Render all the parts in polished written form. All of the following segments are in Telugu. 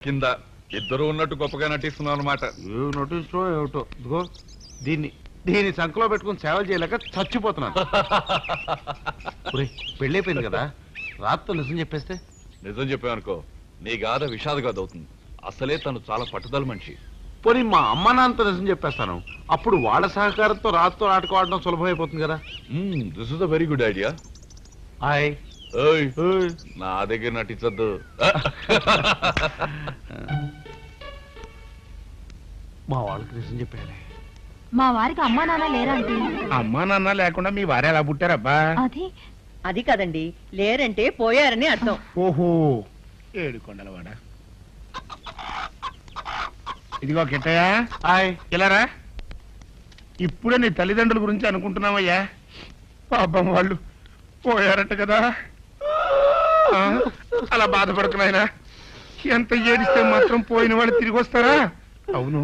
కింద ఇద్దరు ఉన్నట్టు గొప్పగా నటిస్తున్నావు అనమాట. నటించో ఏమిటో ఇదిగో దీన్ని సంకలో పెట్టుకుని సేవలు చేయలేక చచ్చిపోతున్నాను. పెళ్ళైపోయింది కదా, రాత్రి నిజం చెప్పేస్తే. నిజం చెప్పావనుకో నీ గాథ విషాద గాథ అవుతుంది. అసలే తను చాలా పట్టుదల మనిషి. పోనీ మా అమ్మ నాన్నతో నిజం చెప్పేస్తాను, అప్పుడు వాళ్ళ సహకారంతో రాత్రితో ఆడుకోవడం సులభమైపోతుంది కదా. This is a very good idea. Hi. నా దగ్గర నటించద్దు. మా వాళ్ళకి నిజం చెప్పాలి. మా వారికి అమ్మా నాన్న లేరా అంటే? అమ్మా నాన్న లేకుండా మీ వారు ఎలా పుట్టారబ్బా? అది కదండి, లేరంటే పోయారని అర్థం. ఓహో, ఏడుకొండలవాడ. ఇదిగో కిట్టయ్యా, హాయ్. ఇలారా. ఇప్పుడే నీ తల్లిదండ్రుల గురించి అనుకుంటున్నావయ్యా. పాపం వాళ్ళు పోయారట కదా. అలా బాధపడుతున్నాయినా, ఎంత ఏడిస్తే మాత్రం పోయిన వాళ్ళు తిరిగి వస్తారా? అవును,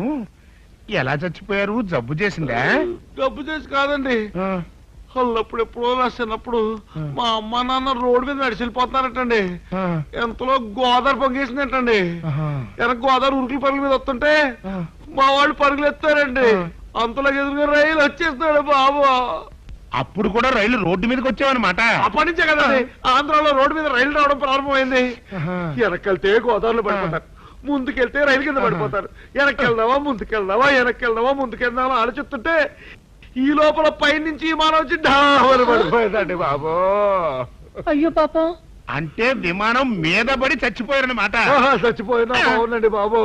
ఎలా చచ్చిపోయారు? జబ్బు చేసిందా? డబ్బు చేసి కాదండి, వాళ్ళప్పుడు ఎప్పుడో రాసినప్పుడు మా అమ్మ నాన్న రోడ్డు మీద నడిచిపోతున్నారటండి. ఎంతలో గోదావరి పొంగేసిందంటండి. వెనక గోదావరి ఉరుకుల పరుగుల మీద వస్తుంటే మా వాళ్ళు పరుగులు ఎత్తారండి. అంతలో ఎదురుగా రైలు వచ్చేస్తున్నాడు బాబు. అప్పుడు కూడా రైలు రోడ్డు మీదకి వచ్చావన్నమాట. అప్పటి నుంచే కదండి ఆంధ్రాలో రోడ్డు మీద రైలు రావడం ప్రారంభమైంది. వెనకెళ్తే గోదావరిలో పడిపోతారు, ముందుకెళ్తే రైలు కింద పడిపోతారు. వెనక్కెళ్దావా ముందుకెళ్దావా, వెనక్కెళ్దావా ముందుకెళ్దావా ఆలోచిస్తుంటే ఈ లోపల పైనుంచి విమానం వచ్చి డాబర్ పడిపోయిందండి బాబు. అయ్యో పాపం. అంటే విమానం మీద పడి చచ్చిపోయారన్నమాట. చచ్చిపోయినా బాగుందండి బాబు.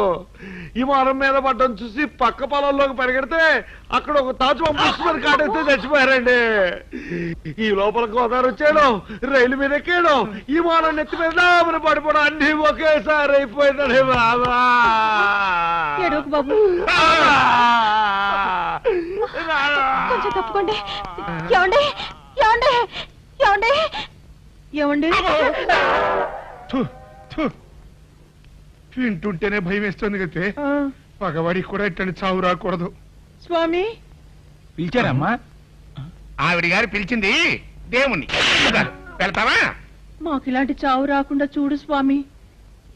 విమానం మీద పడ్డం చూసి పక్క పొలంలోకి పరిగెడితే అక్కడ ఒక తాజు పంపిస్తున్నారు కాటేస్తే చచ్చిపోయారండి. ఈ లోపల గోదావరి వచ్చాడు, రైలు మీద ఎక్కాడు, విమానం నెత్తి మీద డాబర్ పడిపోవడం అన్ని ఒకేసారి అయిపోయిందండి బాబా. బాబు కొంచెం తప్పుకోండి. ఏమండి ఏమండి ఏమండి ఏమండి? వింటుంటేనే భయం వేస్తుంది కదా. పగవాడికి కూడా ఇట్టని చావు రాకూడదు. స్వామి పిలిచారమ్మా? ఆవిడ గారు పిలిచింది దేవుణ్ణి. వెళ్తావా? మాకు ఇలాంటి చావు రాకుండా చూడు స్వామి.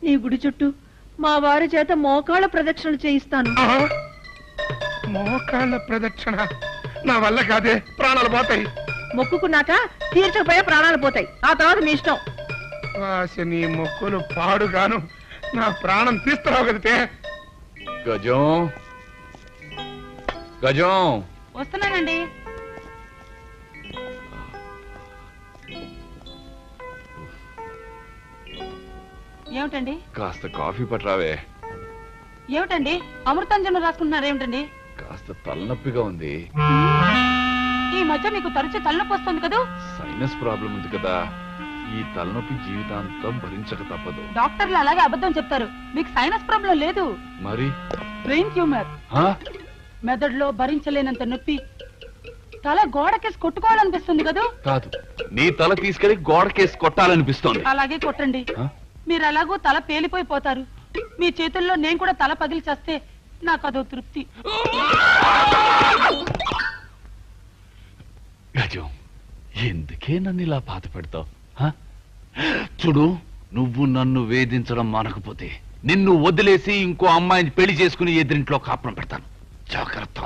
నీ గుడి చుట్టూ మా వారి చేత మోకాళ్ళ ప్రదక్షిణలు చేయిస్తాను. మోకాళ్ళ ప్రదక్షిణ నా వల్ల కాదే, ప్రాణాలు పోతాయి. మొక్కుకున్నాక తీర్చకపోయే ప్రాణాలు పోతాయి, ఆ తర్వాత మీ ఇష్టం. నీ మొక్కులు పాడుగాను నా ప్రాణం తీస్తున్నావు కదితే. గజం గజం వస్తున్నానండి. ఏమిటండి? కాస్త కాఫీ పట్టరావే. ఏమిటండి అమృతాంజనం రాసుకుంటున్నారు? ఏమిటండి? కాస్త తలనొప్పిగా ఉంది. ఈ మధ్య మీకు తరచు తలనొప్పి వస్తుంది కదా. సైనస్ ప్రాబ్లం ఉంది కదా, ఈ తలనొప్పి జీవితాంతం భరించక తప్పదు. డాక్టర్లు అలాగే అబద్ధం చెప్తారు. మీకు సైనస్ ప్రాబ్లం లేదు, మరి బ్రెయిన్ ట్యూమర్. మెదడులో భరించలేనంత నొప్పి, తల గోడకేసి కొట్టుకోవాలనిపిస్తుంది కదా. కాదు, నీ తల తీసుకెళ్లి గోడకేసి కొట్టాలనిపిస్తోంది. అలాగే కొట్టండి. మీరు అలాగూ తల పేలిపోయిపోతారు. మీ చేతుల్లో నేను కూడా తల పగిలి చేస్తే నాకు అదో తృప్తి. గజం, ఎందుకే నన్ను ఇలా బాధ పెడతావు? చూడు, నువ్వు నన్ను వేధించడం మానకపోతే నిన్ను వదిలేసి ఇంకో అమ్మాయిని పెళ్లి చేసుకుని ఎదురింట్లో కాపురం పెడతాను. జాగ్రత్త.